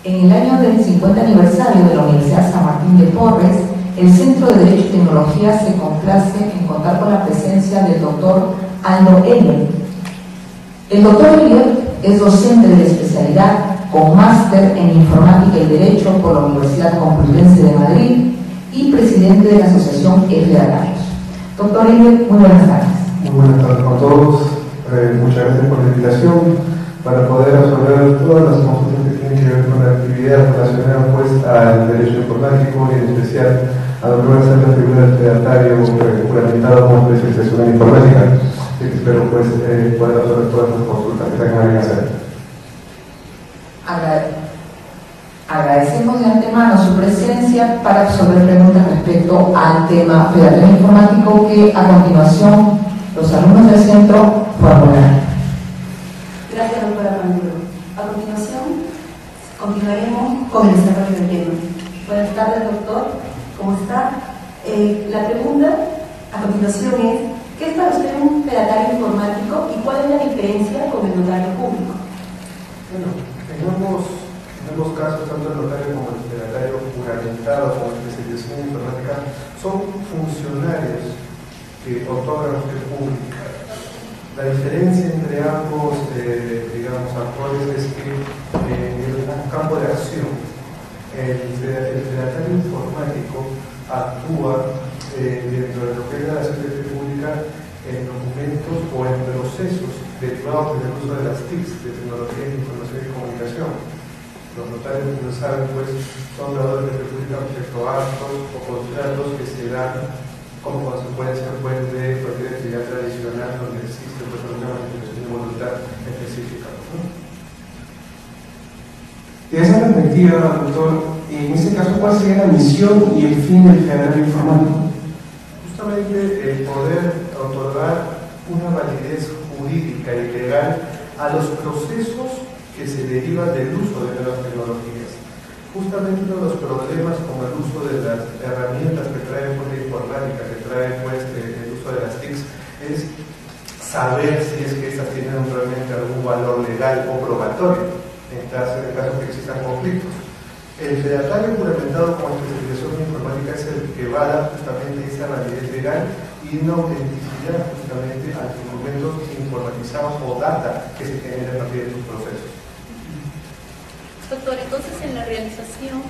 En el año del 50 aniversario de la Universidad San Martín de Porres, el Centro de Derecho y Tecnología se complace en contar con la presencia del doctor Aldo Elliot. El doctor Elliot es docente de especialidad con máster en Informática y Derecho por la Universidad Complutense de Madrid y presidente de la Asociación F-Datarios. Doctor Elliot, muy buenas tardes. Muy buenas tardes a todos. Muchas gracias por la invitación para poder resolver todas las consultas que tienen que ver con la actividad relacionada pues al derecho informático y en especial a lo que va a ser la figura del F-Datario juramentado como especialización en informática. Así que espero pues poder resolver todas las consultas que tengan que hacer. Agradecemos de antemano su presencia para resolver preguntas respecto al tema F-Datario informático que a continuación los alumnos del centro formularán. Gracias, doctora Panduro. A continuación, continuaremos con el desarrollo del tema. Buenas tardes, doctor. ¿Cómo está? La pregunta a continuación es: ¿qué es para usted un F-Datario informático y cuál es la diferencia con el notario público? Bueno, en ambos casos, tanto el notario como el F-Datario juramentado como especialización en informática son funcionarios que otorgan fe pública. La diferencia entre ambos, actores es que en el campo de acción, el F-Datario informático actúa dentro de lo que es la acción de fe pública en documentos o en procesos derivados del uso de las TICs, de tecnología de información y comunicación. Los notarios, como saben, pues, son dadores de fe pública respecto a actos o contratos que se dan como consecuencia pues, de cualquier actividad tradicional donde existe pues, una manifestación de voluntad específica, ¿no? De esa perspectiva, doctor, en este caso, ¿cuál sería la misión y el fin del F-Datario informático? Justamente el poder otorgar una validez jurídica y legal a los procesos que se derivan del uso de nuevas tecnologías. Justamente uno de los problemas como el uso de las herramientas que trae pues, la informática, que trae pues, el uso de las TICs, es saber si es que estas tienen realmente algún valor legal o probatorio en caso que existan conflictos. El F-Datario juramentado como especialización en informática es el que va a dar justamente esa validez legal y una autenticidad justamente a los documentos informatizados o data que se genera a partir de sus procesos. Doctor, entonces en la realización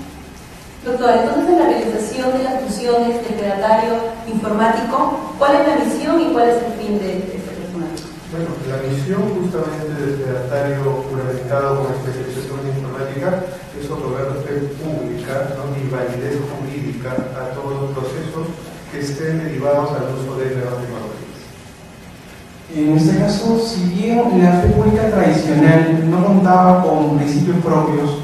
de las funciones del F-Datario informático, ¿cuál es la misión y cuál es el fin de este personal? Bueno, la misión justamente del F-Datario juramentado como especialización en informática es otorgar fe pública, ¿no? y validez jurídica a todos los procesos que estén derivados al uso de nuevas tecnologías. En este caso, si bien la fe pública tradicional no contaba con principios propios,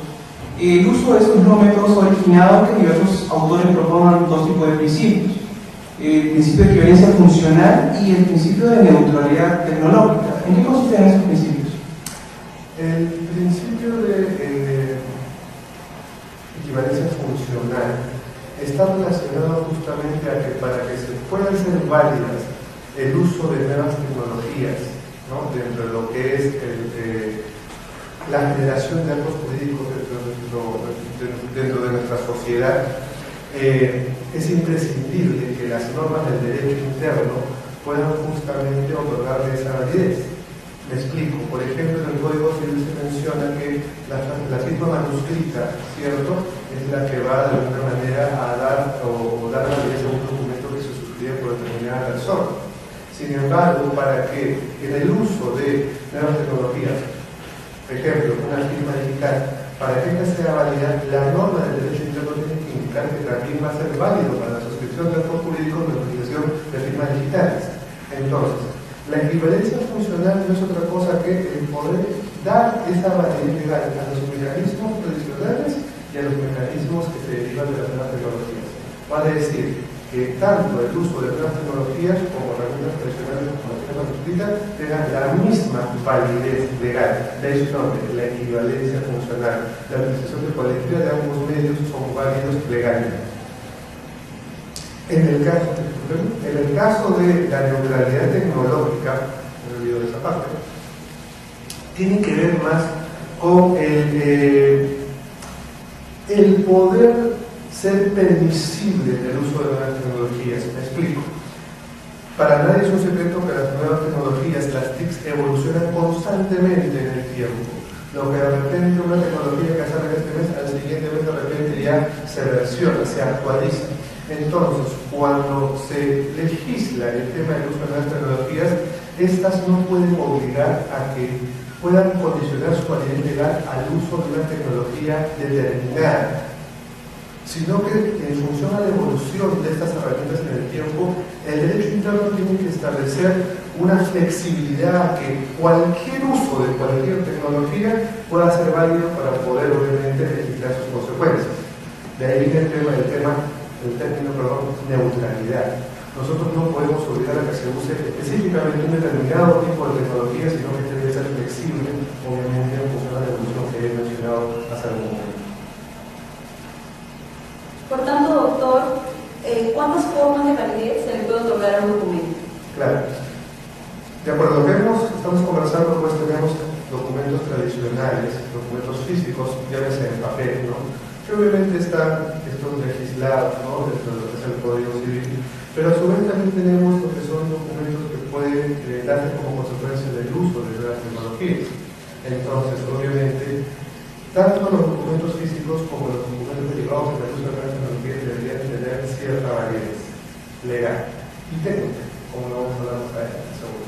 el uso de estos nómetros ha originado que diversos autores propongan dos tipos de principios: el principio de equivalencia funcional y el principio de neutralidad tecnológica. ¿En qué consisten esos principios? El principio de equivalencia funcional está relacionado justamente a que para que se puedan ser válidas el uso de nuevas tecnologías, ¿no? dentro de lo que es la generación de actos jurídicos dentro de nuestra sociedad, es imprescindible que las normas del derecho interno puedan justamente otorgarle esa validez. Me explico. Por ejemplo, en el Código Civil se menciona que la firma manuscrita, ¿cierto?, es la que va de alguna manera a dar validez a un documento que se suscribe por determinada persona. Sin embargo, para que en el uso de nuevas tecnologías, por ejemplo, una firma digital, para que esta sea válida, la norma del derecho interno tiene que indicar que también va a ser válido para la suscripción de actos jurídicos de utilización de firmas digitales. Entonces, la equivalencia funcional no es otra cosa que el poder dar esa validez legal a los mecanismos tradicionales y a los mecanismos que se derivan de las nuevas tecnologías. Vale decir que tanto el uso de nuevas tecnologías como herramientas tradicionales como la firma manuscrita tengan la misma validez legal. De ahí su nombre, la equivalencia funcional. La utilización de cualquiera de ambos medios son válidos legalmente. En el caso de la neutralidad tecnológica, me olvido de esa parte, tiene que ver más con el poder ser permisible el uso de nuevas tecnologías. Me explico. Para nadie es un secreto que las nuevas tecnologías, las TICs, evolucionan constantemente en el tiempo. Lo que de repente una tecnología que sale este mes, al siguiente mes de repente ya se versiona, se actualiza. Entonces, cuando se legisla el tema del uso de nuevas tecnologías, estas no pueden obligar a que puedan condicionar su validez legal al uso de una tecnología determinada, sino que en función a la evolución de estas herramientas en el tiempo, el derecho interno tiene que establecer una flexibilidad a que cualquier uso de cualquier tecnología pueda ser válido para poder obviamente evitar sus consecuencias. De ahí viene el término, neutralidad. Nosotros no podemos obligar a que se use específicamente un determinado tipo de tecnología, sino que debe ser flexible, obviamente en función a la evolución que he mencionado hace algún momento. Por tanto, doctor, ¿cuántas formas de validez se le puede otorgar a un documento? Claro. De acuerdo, estamos conversando, pues tenemos documentos tradicionales, documentos físicos, llámese en papel, ¿no? Que obviamente están estos legislados, ¿no? Dentro de lo que es el Código Civil, pero a su vez también tenemos lo que son documentos que pueden darse como consecuencia del uso de nuevas tecnologías. Entonces, obviamente, tanto los documentos físicos como los documentos derivados del uso de nuevas tecnologías deberían tener cierta validez legal y técnica, como lo vamos a hablar más adelante, seguro.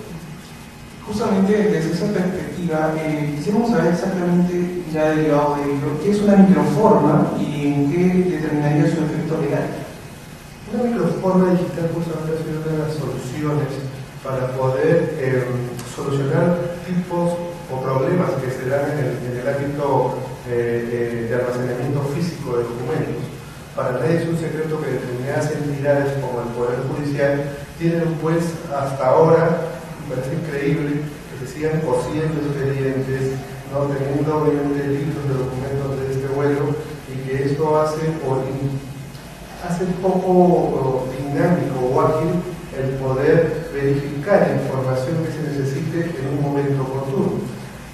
Justamente desde esa perspectiva, quisiéramos saber exactamente, ya derivado de ello, qué es una microforma y en qué determinaría su efecto legal. Una microforma digital justamente ha sido una de las soluciones para poder solucionar tipos o problemas que se dan en el ámbito de almacenamiento físico de documentos. Para nadie es un secreto que determinadas entidades como el Poder Judicial tienen pues hasta ahora, me parece increíble, que se sigan cosiendo expedientes, ¿no? Teniendo obviamente libros de documentos de este vuelo, y que esto hace poco dinámico o ágil el poder verificar información que se necesite en un momento oportuno.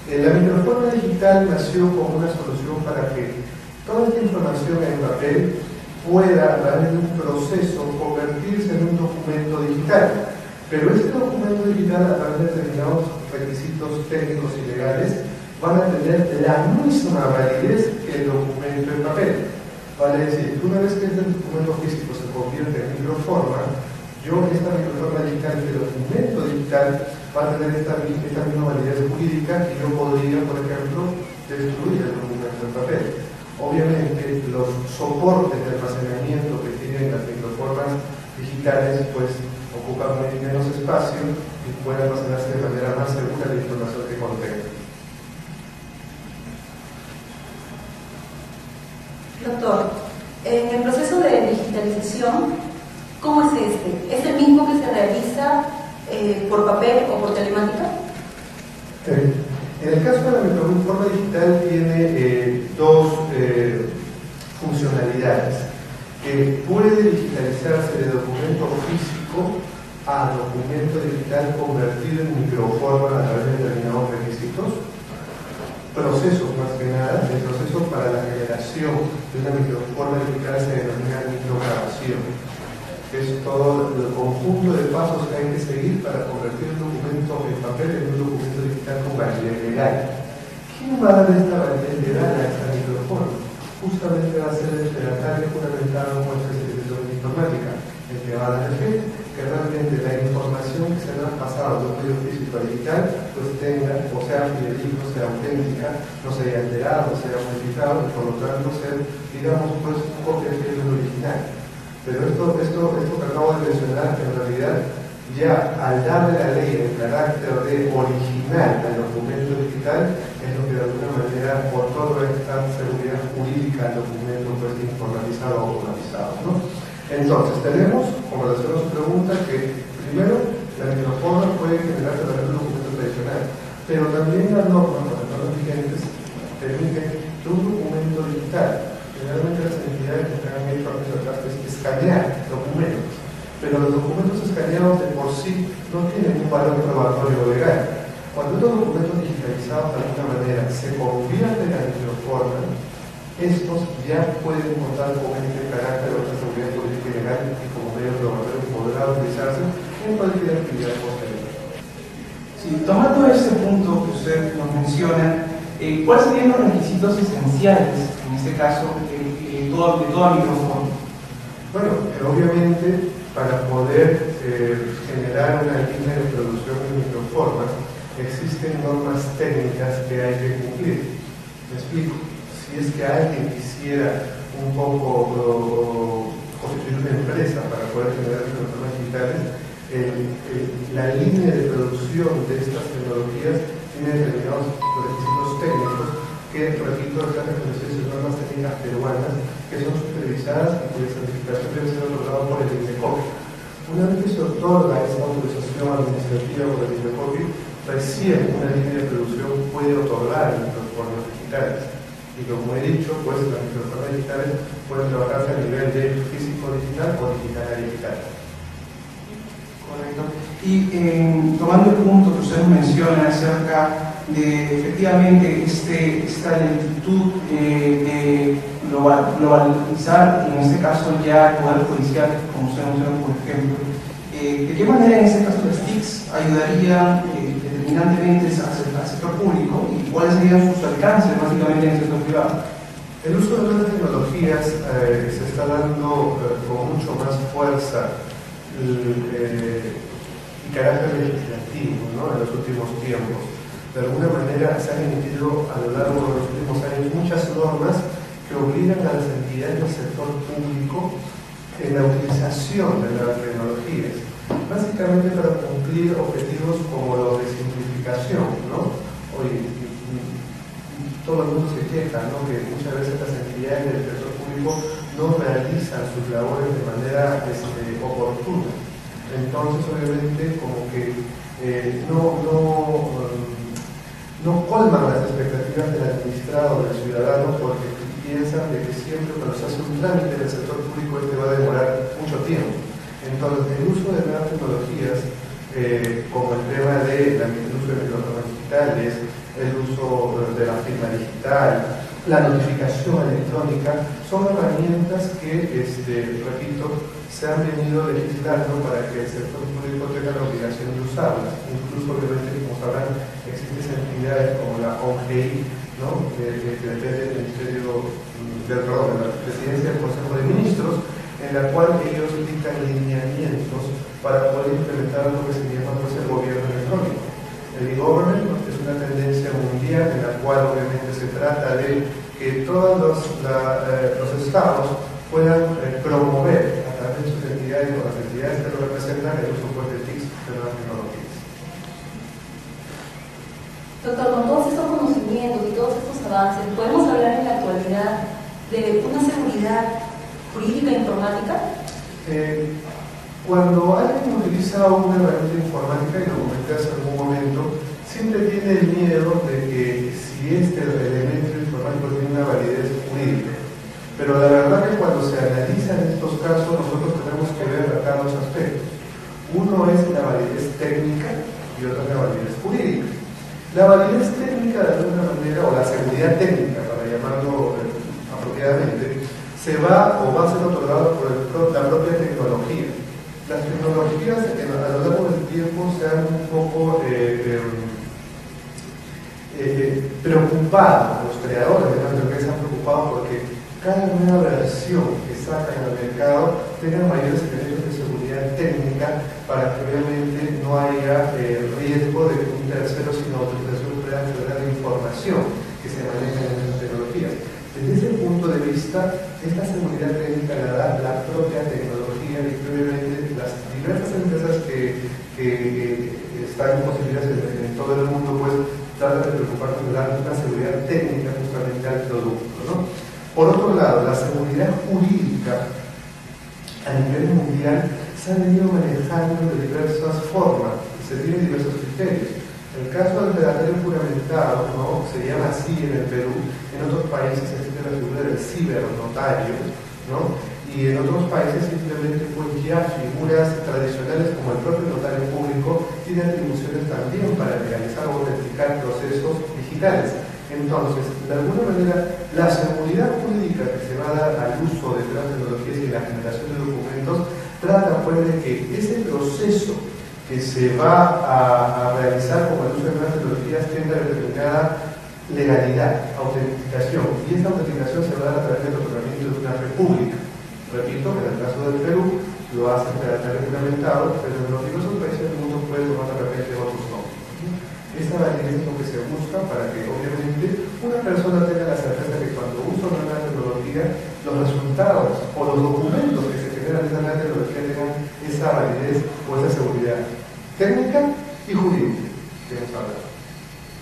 La microforma digital nació como una solución para que toda esta información en papel pueda, a través de un proceso, convertirse en un documento digital. Pero este documento digital, a través de determinados requisitos técnicos y legales, van a tener la misma validez que el documento en papel. Vale decir, una vez que este documento físico se convierte en microforma, esta microforma digital, este documento digital, va a tener esta misma validez jurídica, y yo podría, por ejemplo, destruir el documento en papel. Obviamente, los soportes de almacenamiento que tienen las microformas digitales, pues, ocupan menos espacio y pueden almacenarse de manera más segura la información que contenga. Doctor, en el proceso de digitalización, ¿cómo es este? ¿Es el mismo que se realiza por papel o por telemática? En el caso de la microforma digital tiene dos funcionalidades, que puede digitalizarse de documento físico a documento digital convertido en microforma a través de determinados requisitos, procesos más que nada. El proceso para la generación de una microforma digital se denomina micrograbación, que es todo el conjunto de pasos que hay que seguir para convertir un documento en papel en un documento digital con validez legal. ¿Quién va a dar esta validez legal a esta microforma? Justamente va a ser el destinatario juramentado con el secreto de informática, el que va a dar fe que realmente la información que se ha pasado de un medio físico a digital pues tenga, o sea fidedigno, sea auténtica, no se haya alterado, no se haya modificado, y por lo tanto ser, digamos, pues un copia fiel del original. Pero esto que acabo de mencionar, en realidad ya al darle la ley el carácter de original al documento digital, es lo que de alguna manera otorga esta seguridad jurídica al documento pues informatizado o automatizado, ¿no? Entonces tenemos, como relación a su pregunta, que primero la microforma puede generarse a través de un documento tradicional, pero también las normas vigentes permiten que un documento digital, generalmente las entidades que han hecho años atrás, es escanear documentos, pero los documentos escaneados de por sí no tienen un valor probatorio legal. Cuando estos documentos digitalizados de alguna manera se convierten a microforma, estos ya pueden contar con este carácter de otra seguridad política y legal y como medio probatorio podrá utilizarse en cualquier actividad posterior. Sí, tomando ese punto que usted nos menciona, ¿cuáles serían los requisitos esenciales, en este caso, de toda microforma? Bueno, obviamente para poder generar una línea de producción de microformas existen normas técnicas que hay que cumplir. Me explico. Si es que alguien quisiera un poco constituir una empresa para poder generar microformas digitales, la línea de producción de estas tecnologías tiene determinados requisitos técnicos que, repito, están establecidos en normas técnicas peruanas que son supervisadas y cuya certificación debe ser otorgada por el INDECOPI. Una vez que se otorga esta autorización administrativa por el INDECOPI, recién una línea de producción puede otorgar microformas digitales. Y como he dicho, pues las microformas digitales pueden trabajarse a nivel de físico digital o digital a digital. Correcto. Y tomando el punto que usted menciona acerca de efectivamente esta lentitud de globalizar, en este caso ya el Poder Judicial, como usted menciona, por ejemplo, ¿de qué manera en este caso las TICs ayudarían determinantemente al sector público y cuáles serían sus alcances básicamente en el sector privado? El uso de nuevas tecnologías se está dando con mucho más fuerza y carácter legislativo, ¿no? En los últimos tiempos. De alguna manera se han emitido a lo largo de los últimos años muchas normas que obligan a las entidades del sector público en la utilización de las tecnologías, básicamente para cumplir objetivos como los de simplificación, ¿no? Hoy todo el mundo se queja, ¿no? Que muchas veces las entidades del sector público no realizan sus labores de manera oportuna. Entonces, obviamente, como que no colman las expectativas del administrado, del ciudadano, porque piensan de que siempre cuando se hace un trámite del sector público este va a demorar mucho tiempo. Entonces, el uso de nuevas tecnologías, como el tema del uso de microformas digitales, el uso de la firma digital, la notificación electrónica, son herramientas que, repito, se han venido legislando para que el sector público tenga la obligación de usarlas. Incluso, obviamente, como sabrán, existen entidades como la ONGI, ¿no? que depende del Ministerio de la Presidencia del Consejo de Ministros, en la cual ellos dictan lineamientos para poder implementar lo que se llama pues, el gobierno electrónico. El e-government es una tendencia mundial en la cual obviamente se trata de que todos los estados puedan promover a través de sus entidades o las entidades que lo representan el uso pues, de TICs de nuevas tecnologías. Doctor, con todos estos conocimientos y todos estos avances, ¿podemos hablar en la actualidad de una seguridad jurídica informática? Cuando alguien utiliza una herramienta informática, y lo comenté hace algún momento, siempre tiene el miedo de que si este elemento informático tiene una validez jurídica. Pero la verdad que cuando se analizan estos casos, nosotros tenemos que ver acá dos aspectos. Uno es la validez técnica y otro es la validez jurídica. La validez técnica, de alguna manera, o la seguridad técnica, para llamarlo apropiadamente, se va o va a ser otorgado por la propia tecnología. Las tecnologías a lo largo del tiempo se han un poco preocupado, los creadores de las tecnologías se han preocupado porque cada nueva versión que sacan al mercado tenga mayores elementos de seguridad técnica para que obviamente no haya riesgo de que un tercero sin autorización pueda acceder a la información que se maneja en esas tecnologías. Desde ese punto de vista, esta seguridad técnica la da la propia tecnología y obviamente las diversas empresas que están posibles en todo el mundo pues tratan de preocuparse de dar una seguridad técnica justamente al producto, ¿no? Por otro lado, la seguridad jurídica a nivel mundial se ha venido manejando de diversas formas, se tienen diversos criterios. El caso del redactario juramentado, ¿no? Se llama así en el Perú, en otros países existe la figura del cibernotario, ¿no? Y en otros países simplemente pues ya figuras tradicionales como el propio notario público tienen atribuciones también para realizar o autenticar procesos digitales. Entonces, de alguna manera, La seguridad jurídica que se va a dar al uso de nuevas tecnologías y la generación de documentos trata pues de que ese proceso que se va a realizar con el uso de nuevas tecnologías tenga determinada legalidad, autenticación, y esa autenticación se va a dar a través del otorgamiento de una república. Repito, en el caso del Perú lo hacen carácter reglamentado, pero en los diversos países del mundo puede tomar de repente otros nombres. Esta validez es lo que se busca para que obviamente una persona tenga la certeza de que cuando usa una nueva tecnología, los resultados o los documentos que se generan de esa nueva tecnología tengan esa validez o esa seguridad técnica y jurídica que hemos hablado.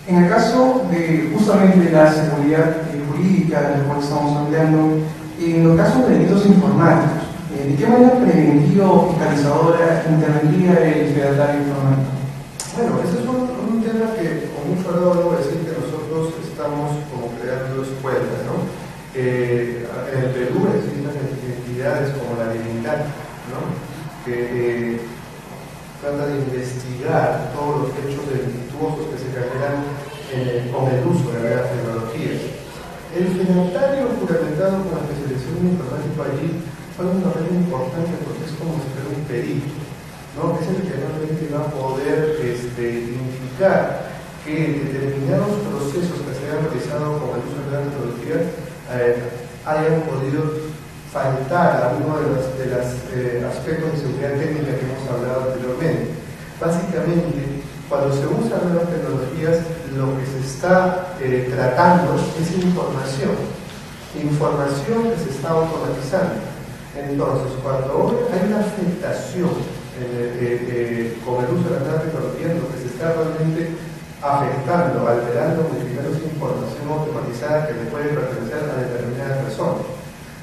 En el caso de justamente la seguridad jurídica de la cual estamos hablando, en los casos de delitos informáticos, ¿de qué manera preventiva o fiscalizadora intervendría el federatario informático? Bueno, ese es un tema que con mucho agrado debo decir que nosotros estamos como creando escuelas, ¿no? En el Perú existen entidades como la Dignidad, ¿no? Que trata de investigar todos los hechos delictuosos que se generan con el uso de nuevas tecnologías. El federatario juramentado con la especialización en informático allí fue una regla importante porque es como si fuera un perito, ¿no? Es el que realmente va a poder indicar que determinados procesos que se hayan realizado con el uso de nuevas tecnologías hayan podido faltar a uno de los aspectos de seguridad técnica que hemos hablado anteriormente. Básicamente, cuando se usan nuevas tecnologías, lo que se está tratando es información que se está automatizando. Entonces, cuando hay una afectación con el uso de las nuevas tecnologías, lo que se está realmente afectando, alterando, modificando esa información automatizada que le puede pertenecer a determinada persona.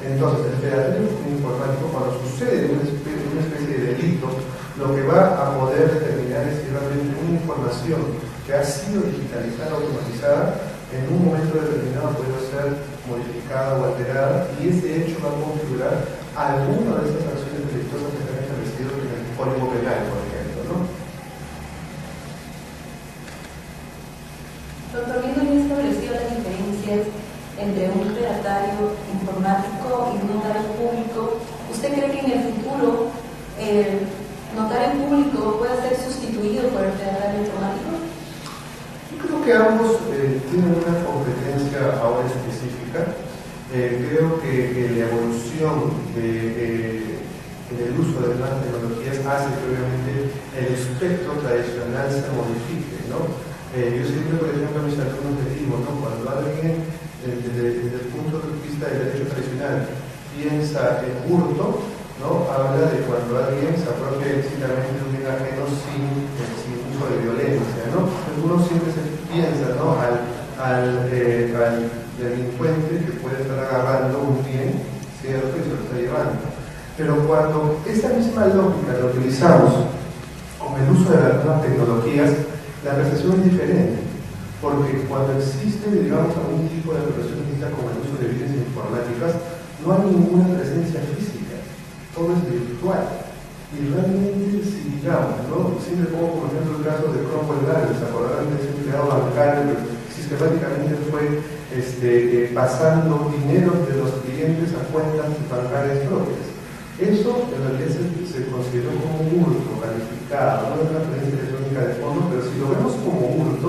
Entonces, el federatario informático, cuando sucede una especie de delito, lo que va a poder determinar es si realmente una información que ha sido digitalizada o automatizada en un momento determinado puede ser modificada o alterada, y ese hecho va a configurar alguna de esas acciones delictuosas que están establecidas en el Código Penal, por ejemplo, ¿no? Doctor, viendo bien establecido las diferencias entre un federatario informático y un notario público, ¿usted cree que en el futuro el notario público pueda ser sustituido por el federatario informático? Yo creo que ambos tienen una competencia ahora específica. Creo que la evolución del uso de las tecnologías hace que obviamente el espectro tradicional se modifique, ¿no? Yo siempre, por ejemplo, a mis alumnos les digo, ¿no? Cuando alguien desde el punto de vista del derecho tradicional piensa en hurto, ¿no? Habla de cuando alguien se apropia ilícitamente de un bien ajeno sin uso de violencia, ¿no? Uno siempre se piensa, ¿no? al delincuente que puede estar agarrando un bien, ¿cierto? Y se lo está llevando. Pero cuando esa misma lógica la utilizamos con el uso de las nuevas tecnologías, la percepción es diferente. Porque cuando existe, digamos, algún tipo de relación con el uso de evidencias informáticas, no hay ninguna presencia física, todo es virtual. Y realmente, si digamos, ¿no? Siempre pongo por ejemplo el caso de Cromwell Galvez, ¿se acordarán de ese empleado bancario que sistemáticamente fue pasando dinero de los clientes a cuentas bancarias propias? Eso en realidad se consideró como un hurto calificado, no es una presencia electrónica de fondo, pero si lo vemos como hurto,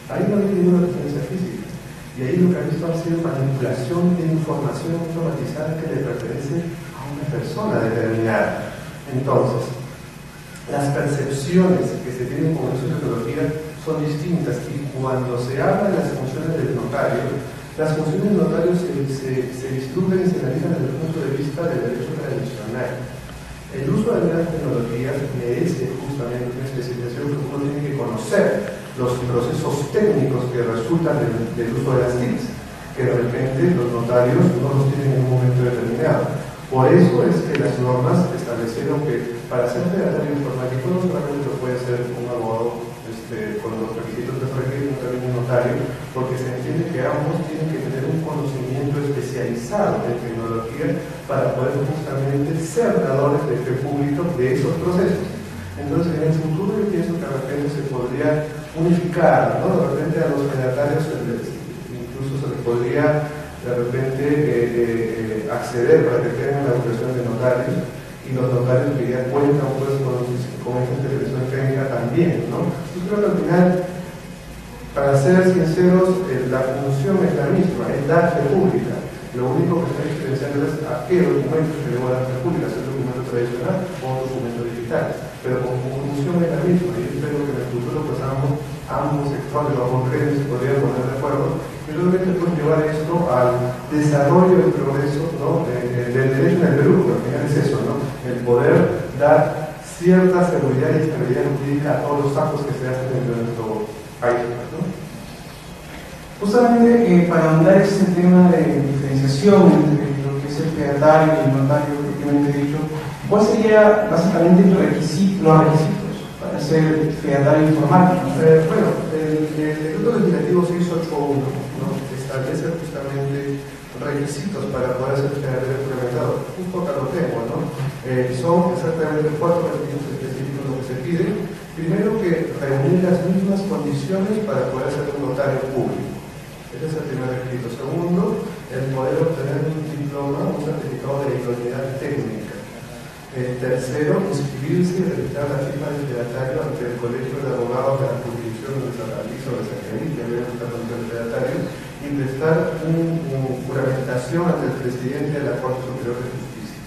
ahí no hay ninguna presencia física. Y ahí lo que ha visto ha sido manipulación de información automatizada que le pertenece a una persona determinada. Entonces, las percepciones que se tienen con el uso de tecnología son distintas, y cuando se habla de las funciones del notario, las funciones del notario se vislumbran y se analizan desde el punto de vista del derecho tradicional. El uso de nuevas tecnologías merece justamente una especialización, porque uno tiene que conocer los procesos técnicos que resultan del uso de las TICs, que de repente los notarios no los tienen en un momento determinado. Por eso es que las normas establecieron que para ser federatario informático no solamente lo puede ser un abogado con los requisitos que se requieren, también un notario, porque se entiende que ambos tienen que tener un conocimiento especializado en tecnología para poder justamente ser dadores de fe público de esos procesos. Entonces, en el futuro yo pienso que de repente se podría unificar, ¿no? De repente a los fedatarios incluso se les podría de repente acceder para que tengan la profesión de notarios, y los notarios que ya cuentan pues con esta especialización técnica también, ¿no? Yo creo que al final, para ser sinceros, la función es la misma, es dar fe pública. Lo único que está diferenciando es a qué documento se debe dar fe pública, si es un documento tradicional o un documento digital. Pero como función es la misma, y yo espero que en el futuro pues ambos sectores, ambos gremios se podrían poner de acuerdo, y realmente pues llevar esto al desarrollo del progreso, ¿no? del derecho en el Perú, porque al final es eso, ¿no? El poder dar cierta seguridad y estabilidad jurídica a todos los actos que se hacen dentro de nuestro país, ¿no? Justamente para ahondar este tema de diferenciación entre lo que es el fedatario y el notario propiamente dicho, ¿cuál sería básicamente los requisitos para ser fedatario informático? Bueno, el decreto legislativo 681, ¿no? Establece justamente requisitos para poder ser fedatario implementado. Justo acá lo tengo, ¿no? Son exactamente 4 requisitos específicos lo que se pide. Primero, que reunir las mismas condiciones para poder ser un notario público. Ese es el primer requisito. Segundo, el poder obtener un diploma, un certificado de idoneidad técnica. Tercero, inscribirse y registrar la firma del fedatario ante el Colegio de Abogados de la jurisdicción donde se realiza o se acredite la condición de fedatario, y prestar una juramentación ante el presidente de la Corte Superior de Justicia.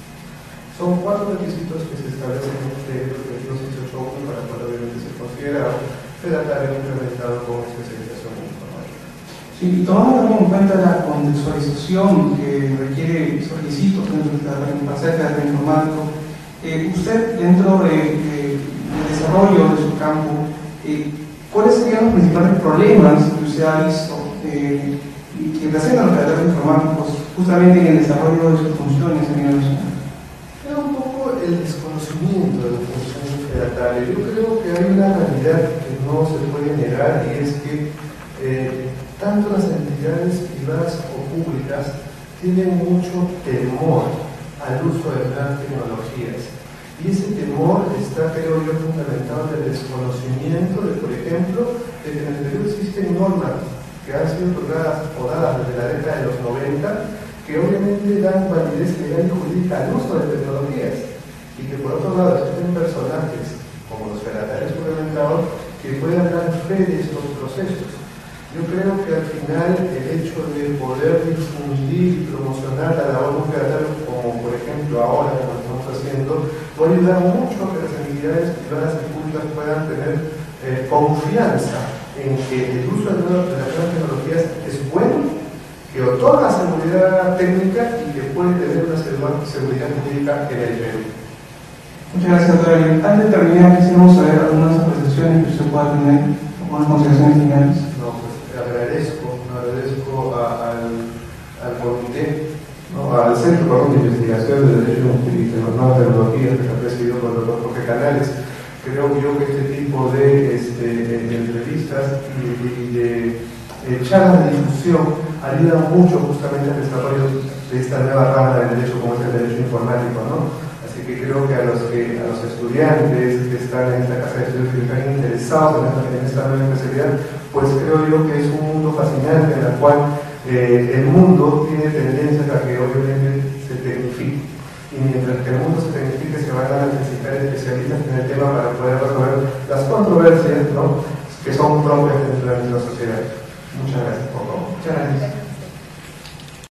Son 4 requisitos que se establecen en este decreto 681 para poder obviamente ser considerado fedatario implementado con especialización informática. Sí, y tomando también en cuenta la contextualización que requiere esos requisitos para ser fedatario informático, usted dentro del desarrollo de su campo, ¿cuáles serían los principales problemas que usted ha visto y que presentan los fedatarios informáticos justamente en el desarrollo de sus funciones a nivel nacional? Era un poco el desconocimiento de la función del fedatario. Yo creo que hay una realidad que no se puede negar, y es que tanto las entidades privadas o públicas tienen mucho temor al uso de nuevas tecnologías. Y ese temor está, creo yo, fundamentado en el desconocimiento de, por ejemplo, de que en el Perú existen normas que han sido otorgadas o dadas desde la década de los 90, que obviamente dan validez legal y jurídica al uso de tecnologías, y que por otro lado existen personajes, como los fedatarios juramentados, que puedan dar fe de estos procesos. Yo creo que al final el hecho de poder difundir y promocionar la labor de un fedatario, como por ejemplo ahora como estamos haciendo, va a ayudar mucho a que las entidades privadas y públicas puedan tener confianza en que el uso de las nuevas tecnologías es bueno, que otorga seguridad técnica y que puede tener una seguridad jurídica en el Perú. Muchas gracias, doctora. Antes de terminar, quisiéramos saber algunas apreciaciones que usted pueda tener, algunas consideraciones finales. No, pues agradezco al comité, ¿no? Al Centro de Investigación de Derecho y de Nuevas Tecnologías, que está presidido por el doctor Jorge Canales. Creo yo que este tipo de entrevistas y de charlas de difusión ayudan mucho justamente al desarrollo de esta nueva rama del derecho, como es el derecho informático, ¿no? Así que creo que a los estudiantes que están en esta casa de estudios que están interesados en esta nueva especialidad, pues creo yo que es un mundo fascinante en el cual el mundo tiene tendencias a que obviamente se tecnifique. Y mientras que el mundo se tecnifique, se van a necesitar especialistas en el tema para poder resolver las controversias, ¿no?, que son propias dentro de nuestra sociedad. Muchas gracias, por favor. Muchas gracias.